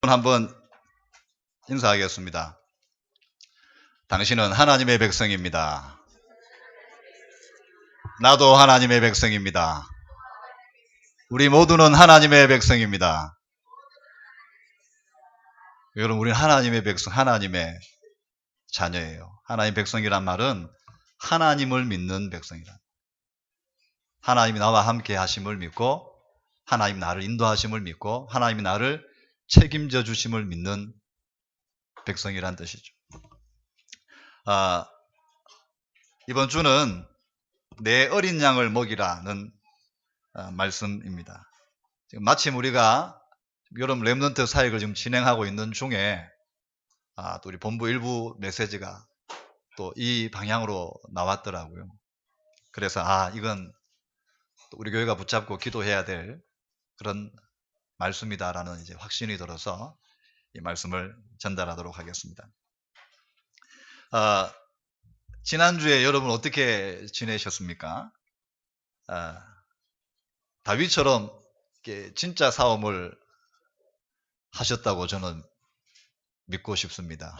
한번 인사하겠습니다. 당신은 하나님의 백성입니다. 나도 하나님의 백성입니다. 우리 모두는 하나님의 백성입니다. 여러분, 우리는 하나님의 백성, 하나님의 자녀예요. 하나님의 백성이란 말은 하나님을 믿는 백성이다. 하나님이 나와 함께 하심을 믿고, 하나님 나를 인도하심을 믿고, 하나님이 나를 책임져 주심을 믿는 백성이란 뜻이죠. 이번 주는 내 어린 양을 먹이라는 말씀입니다. 지금 마침 우리가 여름 렘넌트 사역을 지금 진행하고 있는 중에 또 우리 본부 일부 메시지가 또 이 방향으로 나왔더라고요. 그래서 이건 또 우리 교회가 붙잡고 기도해야 될 그런 말씀이다라는 이제 확신이 들어서 이 말씀을 전달하도록 하겠습니다. 지난주에 여러분 어떻게 지내셨습니까? 다윗처럼 진짜 싸움을 하셨다고 저는 믿고 싶습니다.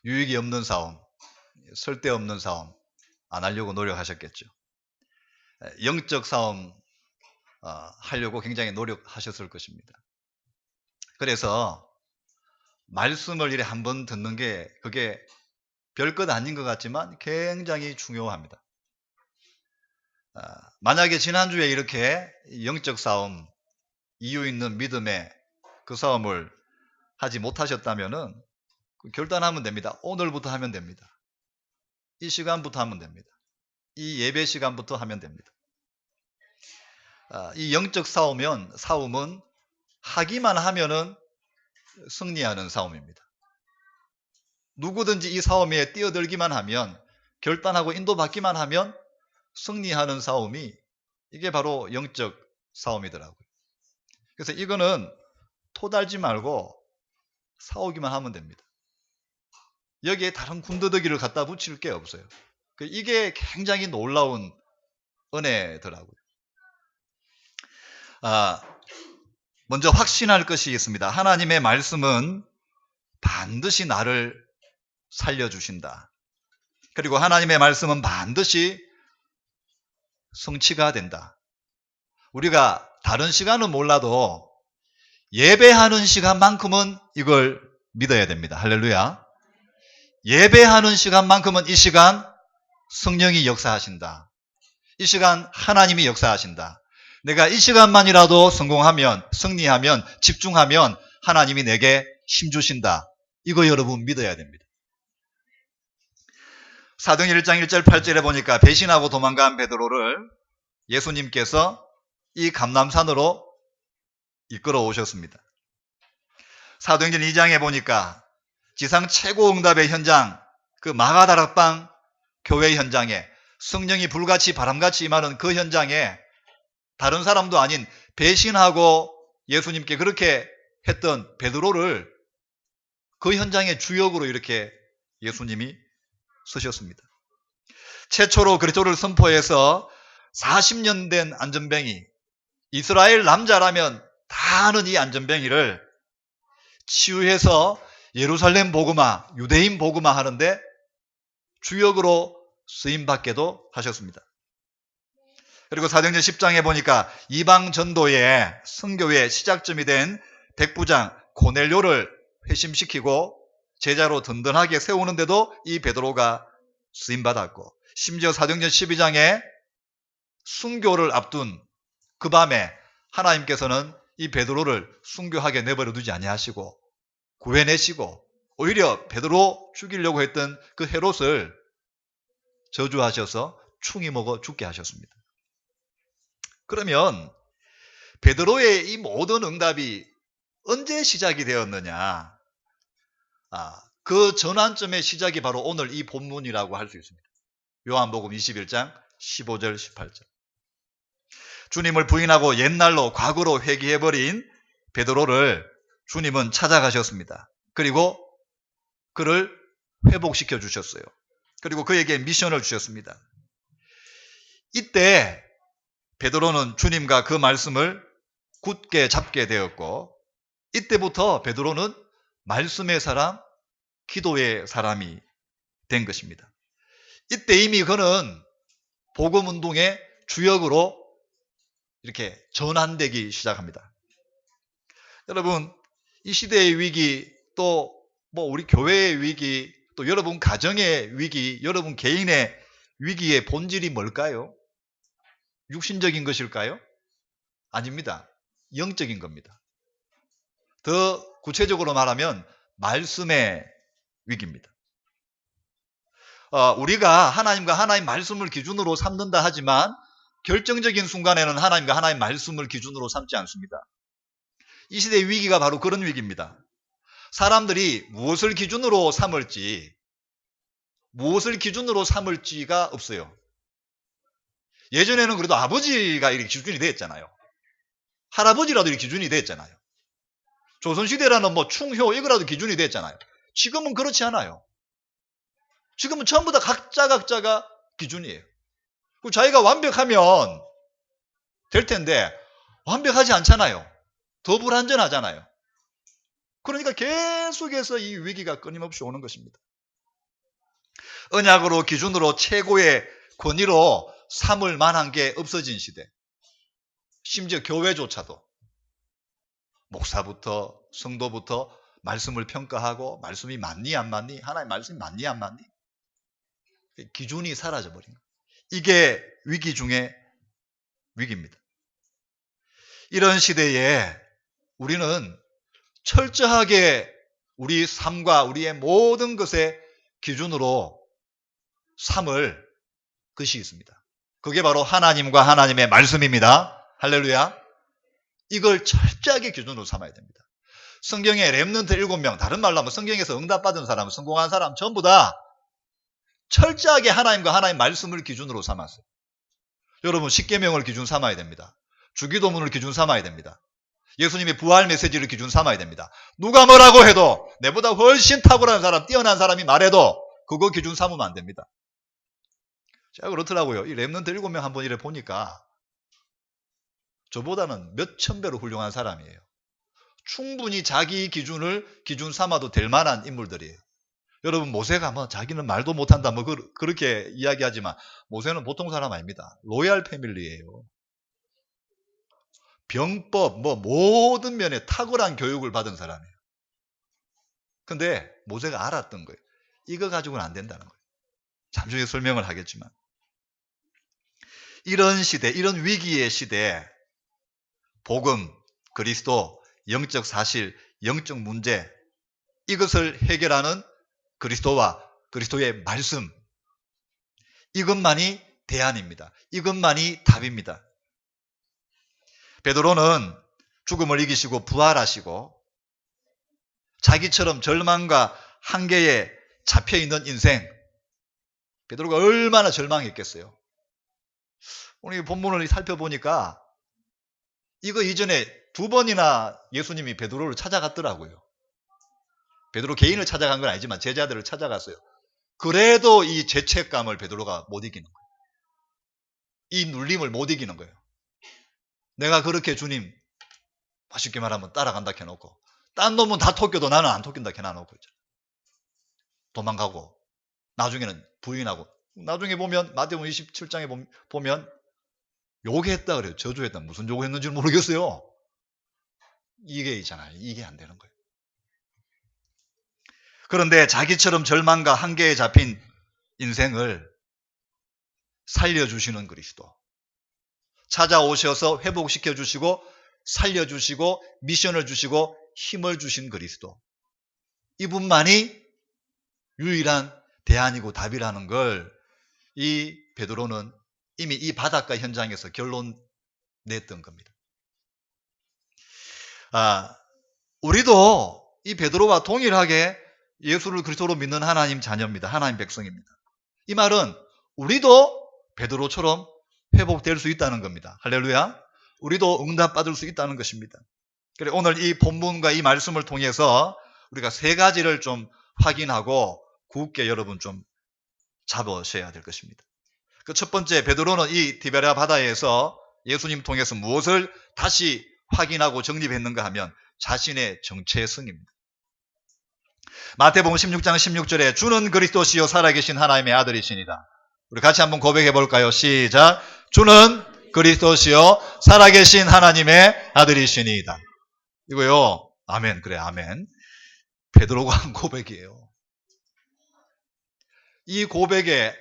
유익이 없는 싸움, 쓸데없는 싸움 안 하려고 노력하셨겠죠. 영적 싸움 하려고 굉장히 노력하셨을 것입니다. 그래서 말씀을 이렇게 한번 듣는 게 그게 별것 아닌 것 같지만 굉장히 중요합니다. 만약에 지난주에 이렇게 영적 싸움, 이유 있는 믿음의 그 싸움을 하지 못하셨다면은 결단하면 됩니다. 오늘부터 하면 됩니다. 이 시간부터 하면 됩니다. 이 예배 시간부터 하면 됩니다. 이 영적 싸움은 하기만 하면은 승리하는 싸움입니다. 누구든지 이 싸움에 뛰어들기만 하면, 결단하고 인도받기만 하면 승리하는 싸움이 이게 바로 영적 싸움이더라고요. 그래서 이거는 토달지 말고 싸우기만 하면 됩니다. 여기에 다른 군더더기를 갖다 붙일 게 없어요. 이게 굉장히 놀라운 은혜더라고요. 먼저 확신할 것이 있습니다. 하나님의 말씀은 반드시 나를 살려주신다. 그리고 하나님의 말씀은 반드시 성취가 된다. 우리가 다른 시간은 몰라도 예배하는 시간만큼은 이걸 믿어야 됩니다. 할렐루야. 예배하는 시간만큼은 이 시간 성령이 역사하신다. 이 시간 하나님이 역사하신다. 내가 이 시간만이라도 성공하면, 승리하면, 집중하면 하나님이 내게 힘주신다. 이거 여러분 믿어야 됩니다. 사도행전 1장 1절 8절에 보니까 배신하고 도망간 베드로를 예수님께서 이 감람산으로 이끌어 오셨습니다. 사도행전 2장에 보니까 지상 최고 응답의 현장, 그 마가다락방 교회 현장에 성령이 불같이 바람같이 임하는 그 현장에 다른 사람도 아닌 배신하고 예수님께 그렇게 했던 베드로를 그 현장의 주역으로 이렇게 예수님이 쓰셨습니다. 최초로 그리스도를 선포해서 40년 된 안전뱅이, 이스라엘 남자라면 다 아는 이 안전뱅이를 치유해서 예루살렘 복음화, 유대인 복음화 하는데 주역으로 쓰임받게도 하셨습니다. 그리고 사도행전 10장에 보니까 이방 전도의 선교의 시작점이 된 백부장 고넬료를 회심시키고 제자로 든든하게 세우는데도 이 베드로가 쓰임받았고, 심지어 사도행전 12장에 순교를 앞둔 그 밤에 하나님께서는 이 베드로를 순교하게 내버려 두지 아니하시고 구해내시고 오히려 베드로 죽이려고 했던 그 헤롯을 저주하셔서 충이 먹어 죽게 하셨습니다. 그러면 베드로의 이 모든 응답이 언제 시작이 되었느냐? 그 전환점의 시작이 바로 오늘 이 본문이라고 할 수 있습니다. 요한복음 21장 15절 18절. 주님을 부인하고 옛날로 과거로 회귀해버린 베드로를 주님은 찾아가셨습니다. 그리고 그를 회복시켜 주셨어요. 그리고 그에게 미션을 주셨습니다. 이때 베드로는 주님과 그 말씀을 굳게 잡게 되었고, 이때부터 베드로는 말씀의 사람, 기도의 사람이 된 것입니다. 이때 이미 그는 복음 운동의 주역으로 이렇게 전환되기 시작합니다. 여러분, 이 시대의 위기, 또 우리 교회의 위기, 또 여러분 가정의 위기, 여러분 개인의 위기의 본질이 뭘까요? 육신적인 것일까요? 아닙니다. 영적인 겁니다. 더 구체적으로 말하면 말씀의 위기입니다. 우리가 하나님과 하나님 말씀을 기준으로 삼는다 하지만 결정적인 순간에는 하나님과 하나님 말씀을 기준으로 삼지 않습니다. 이 시대의 위기가 바로 그런 위기입니다. 사람들이 무엇을 기준으로 삼을지가 없어요. 예전에는 그래도 아버지가 이렇게 기준이 됐잖아요. 할아버지라도 이렇게 기준이 됐잖아요. 조선시대라는 충효 이거라도 기준이 됐잖아요. 지금은 그렇지 않아요. 지금은 전부 다 각자가 기준이에요. 자기가 완벽하면 될 텐데 완벽하지 않잖아요. 더 불완전하잖아요. 그러니까 계속해서 이 위기가 끊임없이 오는 것입니다. 언약으로 기준으로 최고의 권위로 삼을 만한 게 없어진 시대. 심지어 교회조차도 목사부터 성도부터 말씀을 평가하고 말씀이 맞니 안 맞니? 하나님 말씀이 맞니 안 맞니? 기준이 사라져버린 거예요. 이게 위기 중에 위기입니다. 이런 시대에 우리는 철저하게 우리 삶과 우리의 모든 것의 기준으로 삼을 것이 있습니다. 그게 바로 하나님과 하나님의 말씀입니다. 할렐루야. 이걸 철저하게 기준으로 삼아야 됩니다. 성경에 렘넌트 7명, 다른 말로 하면 성경에서 응답받은 사람, 성공한 사람 전부 다 철저하게 하나님과 하나님 말씀을 기준으로 삼았어요. 여러분 십계명을 기준 삼아야 됩니다. 주기도문을 기준 삼아야 됩니다. 예수님의 부활 메시지를 기준 삼아야 됩니다. 누가 뭐라고 해도 내보다 훨씬 탁월한 사람, 뛰어난 사람이 말해도 그거 기준 삼으면 안 됩니다. 제가 그렇더라고요. 이 렘넌트 7명 한번 이래 보니까 저보다는 몇천 배로 훌륭한 사람이에요. 충분히 자기 기준을 기준 삼아도 될 만한 인물들이에요. 여러분 모세가 자기는 말도 못한다 그렇게 이야기하지만 모세는 보통 사람 아닙니다. 로얄 패밀리예요. 병법 모든 면에 탁월한 교육을 받은 사람이에요. 근데 모세가 알았던 거예요. 이거 가지고는 안 된다는 거예요. 잠시 후에 설명을 하겠지만 이런 시대, 이런 위기의 시대에 복음, 그리스도, 영적 사실, 영적 문제 이것을 해결하는 그리스도와 그리스도의 말씀 이것만이 대안입니다. 이것만이 답입니다. 베드로는 죽음을 이기시고 부활하시고 자기처럼 절망과 한계에 잡혀있는 인생 베드로가 얼마나 절망했겠어요. 오늘 본문을 살펴보니까 이거 이전에 2번이나 예수님이 베드로를 찾아갔더라고요. 베드로 개인을 찾아간 건 아니지만 제자들을 찾아갔어요. 그래도 이 죄책감을 베드로가 못 이기는 거예요. 이 눌림을 못 이기는 거예요. 내가 그렇게 주님 쉽게 말하면 따라간다 해놓고 딴 놈은 다 토껴도 나는 안 토낀다 해놓고 도망가고 나중에는 부인하고 나중에 보면 마태복음 27장에 보면 욕했다 그래요. 저주했다. 무슨 욕을 했는지 모르겠어요. 이게 있잖아요. 이게 안 되는 거예요. 그런데 자기처럼 절망과 한계에 잡힌 인생을 살려주시는 그리스도. 찾아오셔서 회복시켜 주시고 살려주시고 미션을 주시고 힘을 주신 그리스도. 이분만이 유일한 대안이고 답이라는 걸 이 베드로는 이미 이 바닷가 현장에서 결론 냈던 겁니다. 우리도 이 베드로와 동일하게 예수를 그리스도로 믿는 하나님 자녀입니다. 하나님 백성입니다. 이 말은 우리도 베드로처럼 회복될 수 있다는 겁니다. 할렐루야. 우리도 응답받을 수 있다는 것입니다. 그래 오늘 이 본문과 이 말씀을 통해서 우리가 3가지를 좀 확인하고 굳게 여러분 좀 잡으셔야 될 것입니다. 그 첫 번째 베드로는 이 디베랴 바다에서 예수님 통해서 무엇을 다시 확인하고 정립했는가 하면 자신의 정체성입니다. 마태복음 16장 16절에 주는 그리스도시요 살아계신 하나님의 아들이시니다. 우리 같이 한번 고백해 볼까요? 시작. 주는 그리스도시요 살아계신 하나님의 아들이시니이다. 이거요. 아멘. 그래, 아멘. 베드로가 한 고백이에요. 이 고백에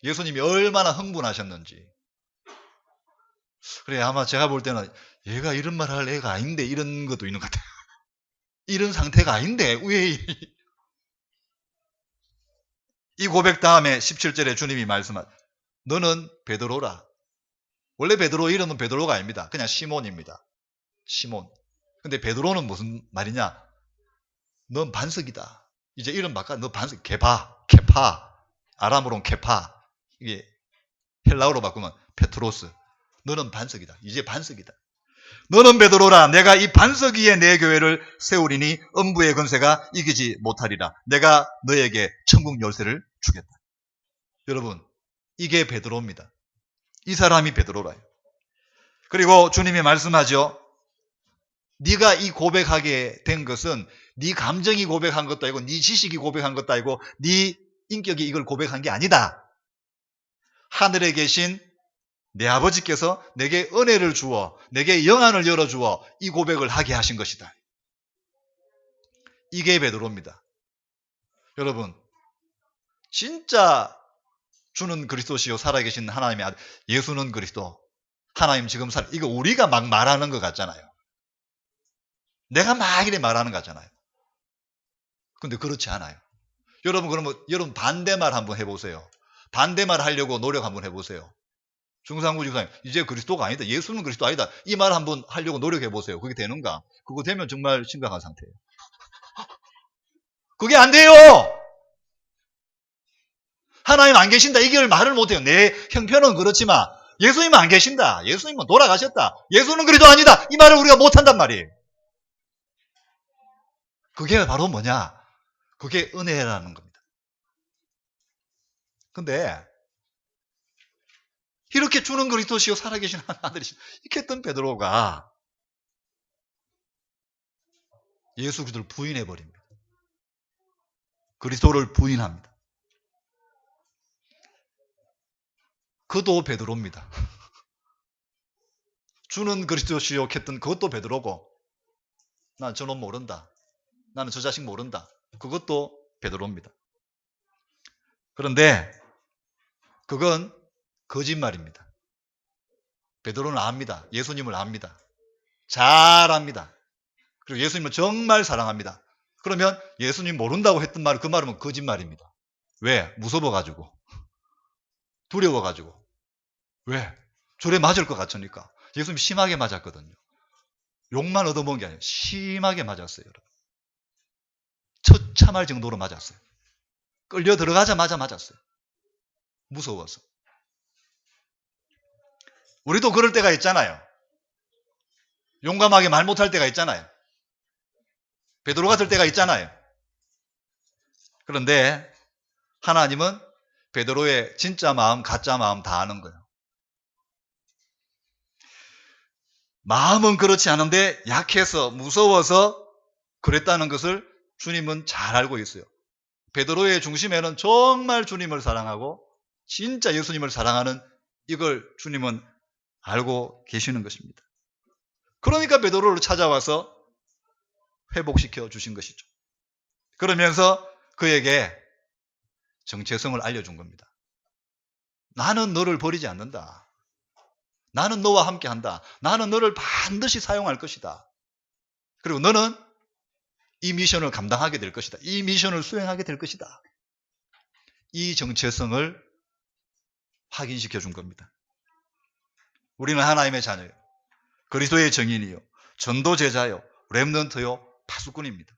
예수님이 얼마나 흥분하셨는지. 그래, 아마 제가 볼 때는 얘가 이런 말 할 애가 아닌데 이런 것도 있는 것 같아요. 이런 상태가 아닌데 왜 이 고백 다음에 17절에 주님이 말씀하신 너는 베드로라. 원래 베드로 이름은 베드로가 아닙니다. 그냥 시몬입니다. 시몬. 근데 베드로는 무슨 말이냐? 넌 반석이다. 이제 이름 바꿔. 너 반석. 케파. 아람어로는 케파. 이게 헬라어로 바꾸면 페트로스. 너는 반석이다. 이제 반석이다. 너는 베드로라. 내가 이 반석 위에 내 교회를 세우리니 음부의 권세가 이기지 못하리라. 내가 너에게 천국 열쇠를 주겠다. 여러분, 이게 베드로입니다. 이 사람이 베드로라요. 그리고 주님이 말씀하죠. 네가 이 고백하게 된 것은 네 감정이 고백한 것도 아니고 네 지식이 고백한 것도 아니고 네 인격이 이걸 고백한 게 아니다. 하늘에 계신 내 아버지께서 내게 은혜를 주어 내게 영안을 열어주어 이 고백을 하게 하신 것이다. 이게 베드로입니다. 여러분, 진짜 주는 그리스도시요 살아계신 하나님의 아들, 예수는 그리스도, 하나님 지금 이거 우리가 막 말하는 것 같잖아요. 내가 막 이래 말하는 것 같잖아요. 근데 그렇지 않아요. 여러분, 그러면 여러분 반대말 한번 해보세요. 반대말 하려고 노력 한번 해보세요. 중상구 지사님, 이제 그리스도가 아니다. 예수는 그리스도 아니다. 이 말 한번 하려고 노력해보세요. 그게 되는가? 그거 되면 정말 심각한 상태예요. 그게 안 돼요! 하나님 안 계신다. 이걸 말을 못해요. 내 형편은 그렇지만 예수님은 안 계신다. 예수님은 돌아가셨다. 예수는 그리스도 아니다. 이 말을 우리가 못한단 말이에요. 그게 바로 뭐냐? 그게 은혜라는 겁니다. 근데 이렇게 주는 그리스도시요 살아계신 하나님이시 이렇게 했던 베드로가 예수 그리스도를 부인해버립니다. 그리스도를 부인합니다. 그도 베드로입니다. 주는 그리스도시요 했던 그것도 베드로고 난 저놈 모른다. 나는 저 자식 모른다. 그것도 베드로입니다. 그런데 그건 거짓말입니다. 베드로는 압니다. 예수님을 압니다. 잘 압니다. 그리고 예수님을 정말 사랑합니다. 그러면 예수님 모른다고 했던 말, 그 말은 거짓말입니다. 왜? 무서워가지고. 두려워가지고. 왜? 졸에 맞을 것 같으니까. 예수님 심하게 맞았거든요. 욕만 얻어먹은 게 아니에요. 심하게 맞았어요. 여러분. 처참할 정도로 맞았어요. 끌려 들어가자마자 맞았어요. 무서워서. 우리도 그럴 때가 있잖아요. 용감하게 말 못할 때가 있잖아요. 베드로 같을 때가 있잖아요. 그런데 하나님은 베드로의 진짜 마음, 가짜 마음 다 아는 거예요. 마음은 그렇지 않은데 약해서 무서워서 그랬다는 것을 주님은 잘 알고 있어요. 베드로의 중심에는 정말 주님을 사랑하고 진짜 예수님을 사랑하는 이걸 주님은 알고 계시는 것입니다. 그러니까 베드로를 찾아와서 회복시켜 주신 것이죠. 그러면서 그에게 정체성을 알려준 겁니다. 나는 너를 버리지 않는다. 나는 너와 함께 한다. 나는 너를 반드시 사용할 것이다. 그리고 너는 이 미션을 감당하게 될 것이다. 이 미션을 수행하게 될 것이다. 이 정체성을 확인시켜 준 겁니다. 우리는 하나님의 자녀요. 그리스도의 증인이요. 전도 제자요. 렘넌트요. 파수꾼입니다.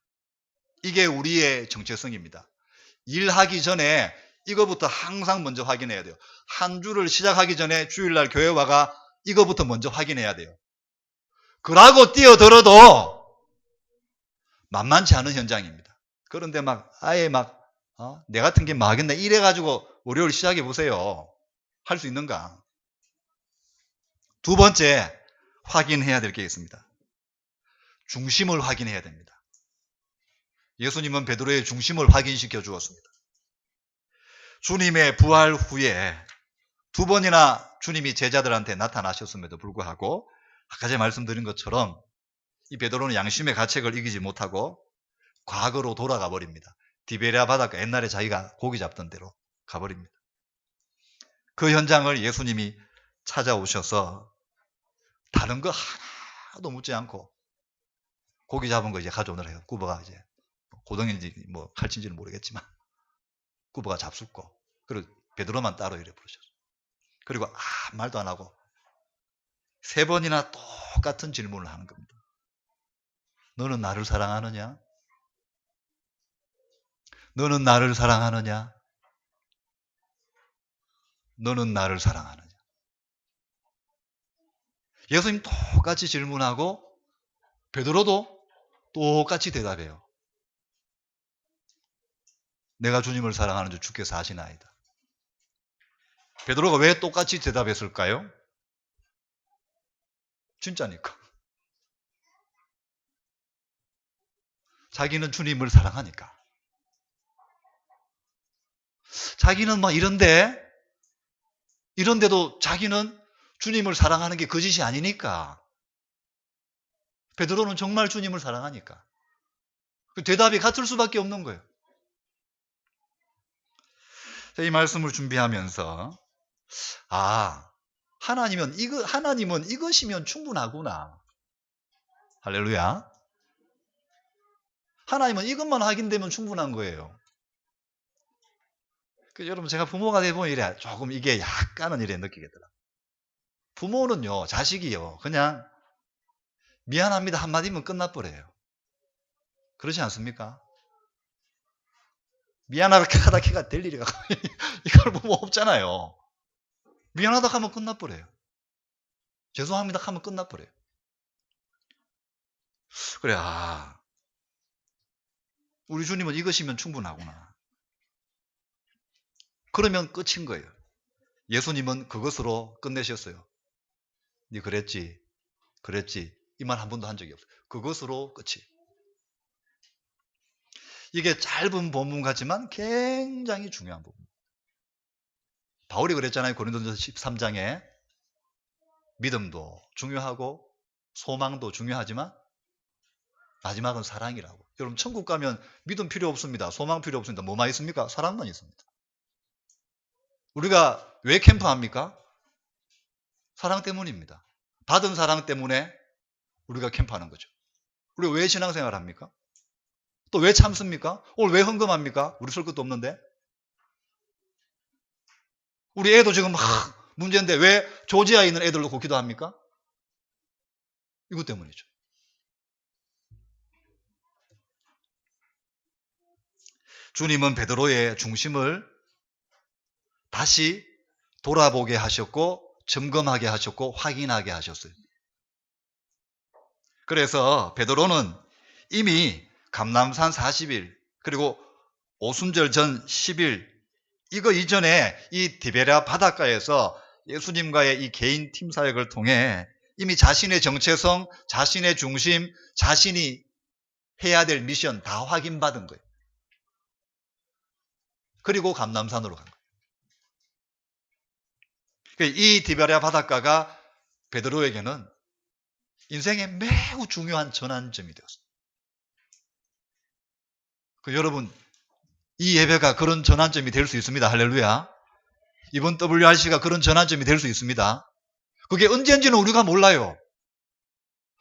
이게 우리의 정체성입니다. 일하기 전에 이거부터 항상 먼저 확인해야 돼요. 한 주를 시작하기 전에 주일날 교회 와가 이거부터 먼저 확인해야 돼요. 그러고 뛰어들어도 만만치 않은 현장입니다. 그런데 아예 내 같은 게 하겠네 이래가지고 월요일 시작해 보세요. 할 수 있는가? 두 번째, 확인해야 될 게 있습니다. 중심을 확인해야 됩니다. 예수님은 베드로의 중심을 확인시켜 주었습니다. 주님의 부활 후에 2번이나 주님이 제자들한테 나타나셨음에도 불구하고 아까 제가 말씀드린 것처럼 이 베드로는 양심의 가책을 이기지 못하고 과거로 돌아가 버립니다. 디베랴 바닷가, 옛날에 자기가 고기 잡던 데로 가버립니다. 그 현장을 예수님이 찾아오셔서 다른 거 하나도 묻지 않고 고기 잡은 거 이제 가져오느라 해요. 꾸버가 이제 고등인지 뭐 칼친지는 모르겠지만 꾸버가 잡숫고, 그리고 베드로만 따로 이래 부르셨어요. 그리고 아무 말도 안 하고 3번이나 똑같은 질문을 하는 겁니다. 너는 나를 사랑하느냐? 너는 나를 사랑하느냐? 너는 나를 사랑하느냐? 예수님 똑같이 질문하고 베드로도 똑같이 대답해요. 내가 주님을 사랑하는 줄 주께서 아시나이다. 베드로가 왜 똑같이 대답했을까요? 진짜니까. 자기는 주님을 사랑하니까. 자기는 막 이런데도 자기는 주님을 사랑하는 게 거짓이 아니니까. 베드로는 정말 주님을 사랑하니까. 그 대답이 같을 수밖에 없는 거예요. 이 말씀을 준비하면서 하나님은 이것이면 충분하구나. 할렐루야. 하나님은 이것만 확인되면 충분한 거예요. 여러분, 제가 부모가 되보면 이래 조금 이게 약간은 이래 느끼겠더라. 부모는요, 자식이요, 그냥 미안합니다 한마디면 끝나버려요. 그렇지 않습니까? 미안하다 걔가 될 일이가 이걸 보면 없잖아요. 미안하다 하면 끝나버려요. 죄송합니다 하면 끝나버려요. 그래, 우리 주님은 이것이면 충분하구나. 그러면 끝인 거예요. 예수님은 그것으로 끝내셨어요. 네 그랬지 이 말 한 번도 한 적이 없어요. 그것으로 끝이. 이게 짧은 본문 같지만 굉장히 중요한 부분. 바울이 그랬잖아요. 고린도전서 13장에 믿음도 중요하고 소망도 중요하지만 마지막은 사랑이라고. 여러분, 천국 가면 믿음 필요 없습니다. 소망 필요 없습니다. 뭐만 있습니까? 사랑만 있습니다. 우리가 왜 캠프합니까? 사랑 때문입니다. 받은 사랑 때문에 우리가 캠프하는 거죠. 우리가 왜 신앙생활 합니까? 또 왜 참습니까? 오늘 왜 헌금합니까? 우리 쓸 것도 없는데. 우리 애도 지금 문제인데 왜 조지아에 있는 애들 놓고 기도합니까? 이것 때문이죠. 주님은 베드로의 중심을 다시 돌아보게 하셨고 점검하게 하셨고 확인하게 하셨어요. 그래서 베드로는 이미 감람산 40일 그리고 오순절 전 10일 이거 이전에 이 디베랴 바닷가에서 예수님과의 이 개인 팀 사역을 통해 이미 자신의 정체성, 자신의 중심, 자신이 해야 될 미션 다 확인받은 거예요. 그리고 감람산으로 간 거예요. 이 디베랴 바닷가가 베드로에게는 인생의 매우 중요한 전환점이 되었어요. 여러분, 이 예배가 그런 전환점이 될 수 있습니다. 할렐루야. 이번 WRC가 그런 전환점이 될 수 있습니다. 그게 언제인지는 우리가 몰라요.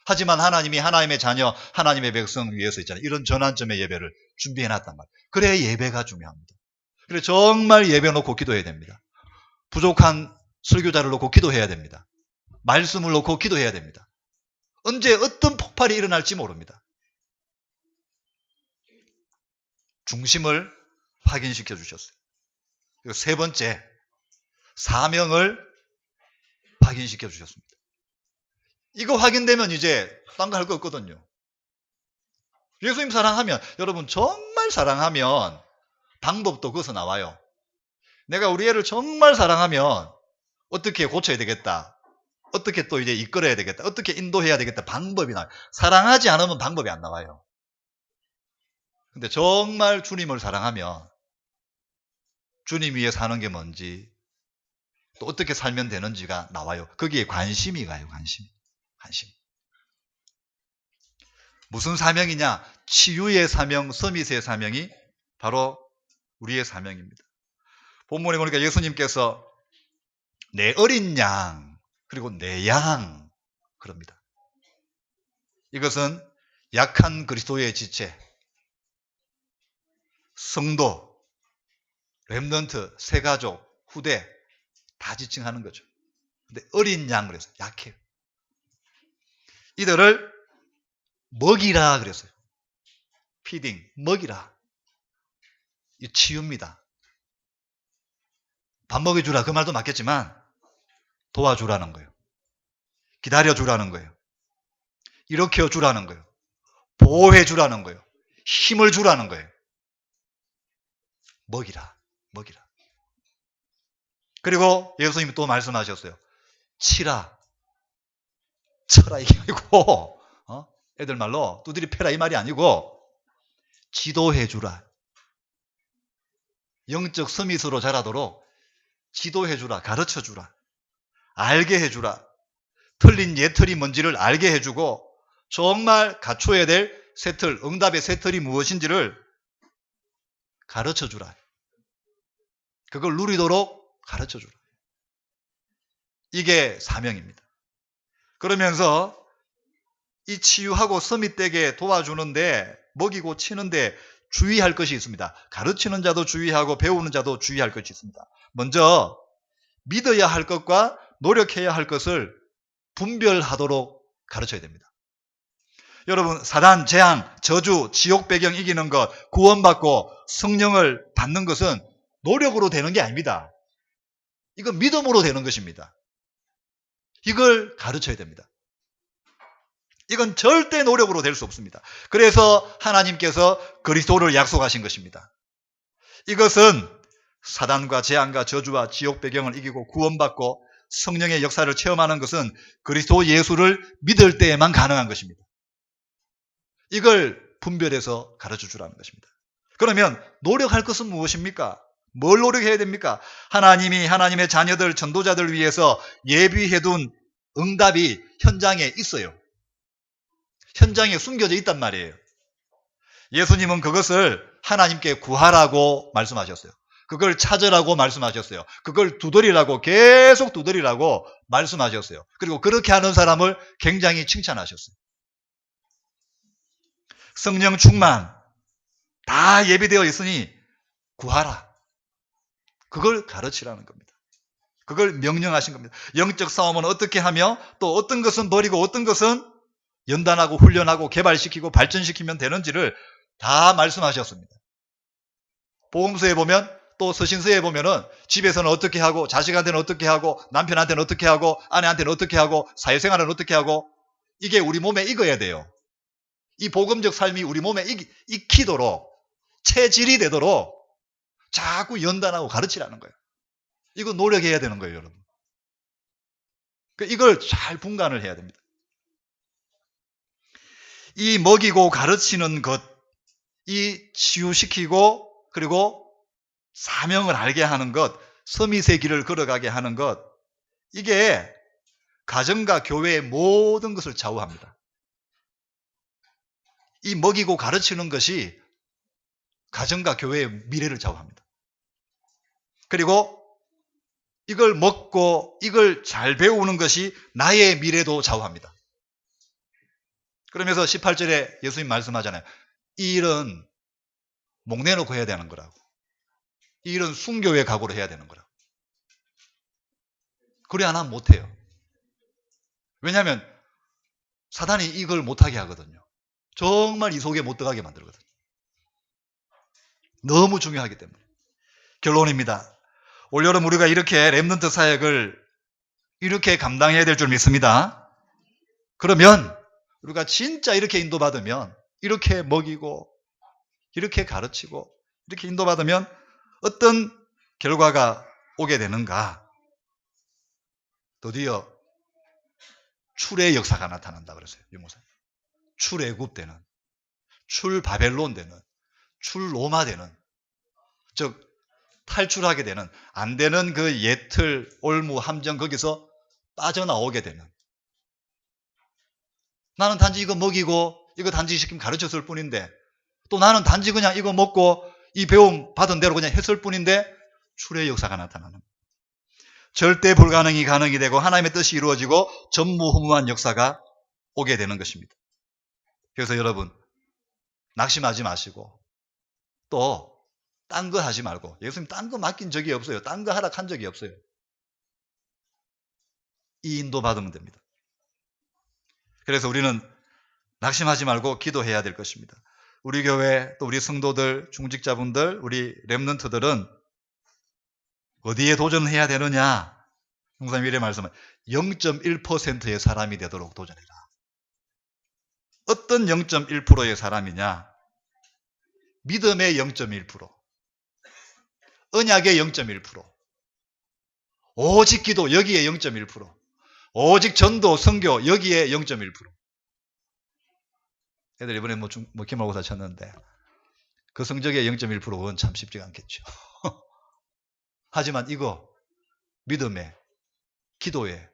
하지만 하나님이 하나님의 자녀, 하나님의 백성 위해서 있잖아요. 이런 전환점의 예배를 준비해놨단 말이에요. 그래 예배가 중요합니다. 그래 정말 예배 놓고 기도해야 됩니다. 부족한 설교자를 놓고 기도해야 됩니다. 말씀을 놓고 기도해야 됩니다. 언제 어떤 폭발이 일어날지 모릅니다. 중심을 확인시켜 주셨어요. 그리고 3번째, 사명을 확인시켜 주셨습니다. 이거 확인되면 이제 딴 거 할 거 없거든요. 예수님 사랑하면, 여러분 정말 사랑하면 방법도 거기서 나와요. 내가 우리 애를 정말 사랑하면 어떻게 고쳐야 되겠다. 어떻게 또 이제 이끌어야 되겠다. 어떻게 인도해야 되겠다. 방법이 나와요. 사랑하지 않으면 방법이 안 나와요. 근데 정말 주님을 사랑하면 주님 위해 사는 게 뭔지 또 어떻게 살면 되는지가 나와요. 거기에 관심이 가요. 관심. 무슨 사명이냐? 치유의 사명, 서밋의 사명이 바로 우리의 사명입니다. 본문에 보니까 예수님께서 내 어린 양 그리고 내 양 그럽니다. 이것은 약한 그리스도의 지체, 성도, 렘넌트, 새가족, 후대 다 지칭하는 거죠. 근데 어린 양 그래서 약해요. 이들을 먹이라 그랬어요. 피딩, 먹이라. 이 치유입니다. 밥 먹여주라 그 말도 맞겠지만 도와주라는 거예요. 기다려주라는 거예요. 일으켜주라는 거예요. 보호해주라는 거예요. 힘을 주라는 거예요. 먹이라. 그리고 예수님이 또 말씀하셨어요. 치라. 쳐라 이게 아니고 애들 말로 두드리 패라 이 말이 아니고 지도해주라. 영적 서밋으로 자라도록 지도해주라. 가르쳐주라. 알게 해주라. 틀린 예틀이 뭔지를 알게 해주고 정말 갖춰야 될 새틀, 응답의 새틀이 무엇인지를 가르쳐주라. 그걸 누리도록 가르쳐주라. 이게 사명입니다. 그러면서 이 치유하고 서밋되게 도와주는데 먹이고 치는데 주의할 것이 있습니다. 가르치는 자도 주의하고 배우는 자도 주의할 것이 있습니다. 먼저 믿어야 할 것과 노력해야 할 것을 분별하도록 가르쳐야 됩니다. 여러분 사단, 재앙, 저주, 지옥 배경 이기는 것, 구원받고 성령을 받는 것은 노력으로 되는 게 아닙니다. 이건 믿음으로 되는 것입니다. 이걸 가르쳐야 됩니다. 이건 절대 노력으로 될 수 없습니다. 그래서 하나님께서 그리스도를 약속하신 것입니다. 이것은 사단과 재앙과 저주와 지옥 배경을 이기고 구원받고 성령의 역사를 체험하는 것은 그리스도 예수를 믿을 때에만 가능한 것입니다. 이걸 분별해서 가르쳐 주라는 것입니다. 그러면 노력할 것은 무엇입니까? 뭘 노력해야 됩니까? 하나님이 하나님의 자녀들, 전도자들 위해서 예비해둔 응답이 현장에 있어요. 현장에 숨겨져 있단 말이에요. 예수님은 그것을 하나님께 구하라고 말씀하셨어요. 그걸 찾으라고 말씀하셨어요. 그걸 두드리라고 계속 두드리라고 말씀하셨어요. 그리고 그렇게 하는 사람을 굉장히 칭찬하셨어요. 성령 충만 다 예비되어 있으니 구하라. 그걸 가르치라는 겁니다. 그걸 명령하신 겁니다. 영적 싸움은 어떻게 하며 또 어떤 것은 버리고 어떤 것은 연단하고 훈련하고 개발시키고 발전시키면 되는지를 다 말씀하셨습니다. 복음서에 보면 또 서신서에 보면은 집에서는 어떻게 하고 자식한테는 어떻게 하고 남편한테는 어떻게 하고 아내한테는 어떻게 하고 사회생활은 어떻게 하고 이게 우리 몸에 익어야 돼요. 이 복음적 삶이 우리 몸에 익히도록 체질이 되도록 자꾸 연단하고 가르치라는 거예요. 이거 노력해야 되는 거예요, 여러분. 이걸 잘 분간을 해야 됩니다. 이 먹이고 가르치는 것, 이 치유시키고 그리고 사명을 알게 하는 것, 서밋의 길을 걸어가게 하는 것, 이게 가정과 교회의 모든 것을 좌우합니다. 이 먹이고 가르치는 것이 가정과 교회의 미래를 좌우합니다. 그리고 이걸 먹고 이걸 잘 배우는 것이 나의 미래도 좌우합니다. 그러면서 18절에 예수님 말씀하잖아요. 이 일은 목 내놓고 해야 되는 거라고. 이 일은 순교의 각오로 해야 되는 거라고. 그래 안 하면 못해요. 왜냐하면 사단이 이걸 못하게 하거든요. 정말 이 속에 못 들어가게 만들거든요. 너무 중요하기 때문에. 결론입니다. 올여름 우리가 이렇게 렘넌트 사역을 이렇게 감당해야 될 줄 믿습니다. 그러면 우리가 진짜 이렇게 인도받으면 이렇게 먹이고 이렇게 가르치고 이렇게 인도받으면 어떤 결과가 오게 되는가? 드디어 출의 역사가 나타난다 그랬어요. 유목사. 출애굽되는, 출바벨론되는, 출로마되는, 즉 탈출하게 되는, 안 되는 그 예틀, 올무, 함정 거기서 빠져나오게 되는. 나는 단지 이거 먹이고 이거 단지 시키면 가르쳤을 뿐인데, 또 나는 단지 그냥 이거 먹고 이 배움 받은 대로 그냥 했을 뿐인데 출의 역사가 나타나는, 절대 불가능이 가능이 되고 하나님의 뜻이 이루어지고 전무후무한 역사가 오게 되는 것입니다. 그래서 여러분, 낙심하지 마시고 또 딴 거 하지 말고, 예수님 딴 거 맡긴 적이 없어요. 딴 거 하라 한 적이 없어요. 이 인도 받으면 됩니다. 그래서 우리는 낙심하지 말고 기도해야 될 것입니다. 우리 교회, 또 우리 성도들, 중직자분들, 우리 렘넌트들은 어디에 도전해야 되느냐? 형사님 이래 말씀은 0.1%의 사람이 되도록 도전해라. 어떤 0.1%의 사람이냐? 믿음의 0.1%, 언약의 0.1%, 오직 기도 여기에 0.1%, 오직 전도, 선교 여기에 0.1%. 애들 이번에 뭐 기말고사 쳤는데 그 성적의 0.1%는 참 쉽지가 않겠죠. 하지만 이거 믿음에, 기도에,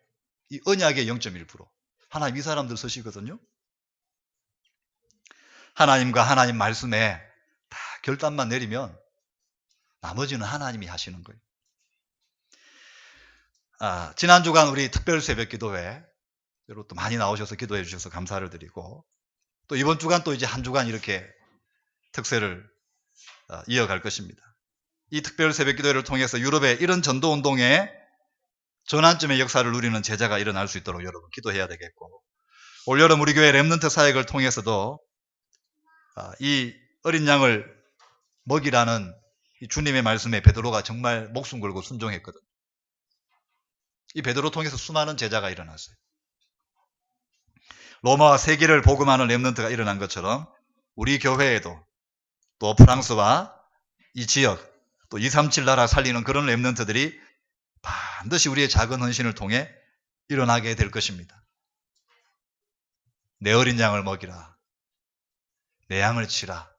이 언약의 0.1%. 하나님 이 사람들 쓰시거든요. 하나님과 하나님 말씀에 다 결단만 내리면 나머지는 하나님이 하시는 거예요. 지난 주간 우리 특별 새벽 기도회 또 많이 나오셔서 기도해 주셔서 감사를 드리고, 또 이번 주간 또 이제 한 주간 이렇게 특세를 이어갈 것입니다. 이 특별 새벽 기도회를 통해서 유럽의 이런 전도 운동의 전환점의 역사를 누리는 제자가 일어날 수 있도록 여러분 기도해야 되겠고, 올여름 우리 교회 렘넌트 사역을 통해서도 이 어린 양을 먹이라는 이 주님의 말씀에 베드로가 정말 목숨 걸고 순종했거든요. 이 베드로 통해서 수많은 제자가 일어났어요. 로마와 세계를 복음하는 렘넌트가 일어난 것처럼 우리 교회에도 또 프랑스와 이 지역, 또 237 나라 살리는 그런 렘넌트들이 반드시 우리의 작은 헌신을 통해 일어나게 될 것입니다. 내 어린 양을 먹이라, 내 양을 치라,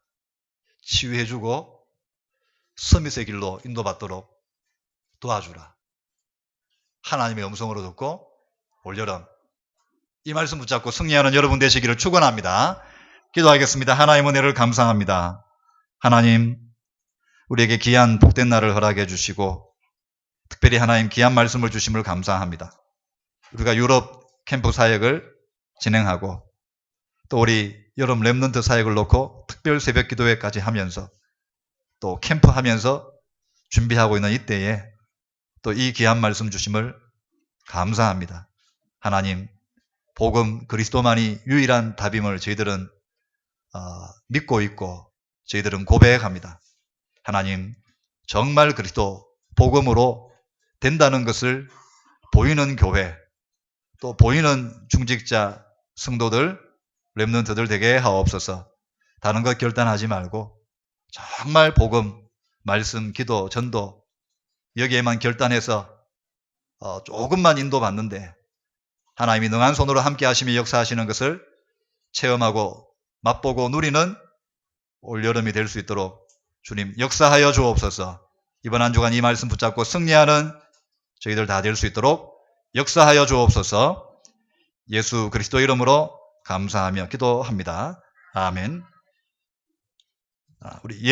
치유해주고 서밋의 길로 인도받도록 도와주라. 하나님의 음성으로 듣고 올여름 이 말씀 붙잡고 승리하는 여러분 되시기를 축원합니다. 기도하겠습니다. 하나님 은혜를 감사합니다. 하나님, 우리에게 귀한 복된 날을 허락해 주시고 특별히 하나님 귀한 말씀을 주심을 감사합니다. 우리가 유럽 캠프 사역을 진행하고 또 우리 여름 렘넌트 사역을 놓고 특별 새벽 기도회까지 하면서 또 캠프 하면서 준비하고 있는 이때에 또 이 귀한 말씀 주심을 감사합니다. 하나님, 복음 그리스도만이 유일한 답임을 저희들은 믿고 있고 저희들은 고백합니다. 하나님, 정말 그리스도 복음으로 된다는 것을 보이는 교회, 또 보이는 중직자 성도들, 렘넌트들 되게 하옵소서. 다른 것 결단하지 말고 정말 복음, 말씀, 기도, 전도 여기에만 결단해서 조금만 인도받는데 하나님이 능한 손으로 함께 하시며 역사하시는 것을 체험하고 맛보고 누리는 올여름이 될 수 있도록 주님 역사하여 주옵소서. 이번 한 주간 이 말씀 붙잡고 승리하는 저희들 다 될 수 있도록 역사하여 주옵소서. 예수 그리스도 이름으로 감사하며 기도합니다. 아멘. 우리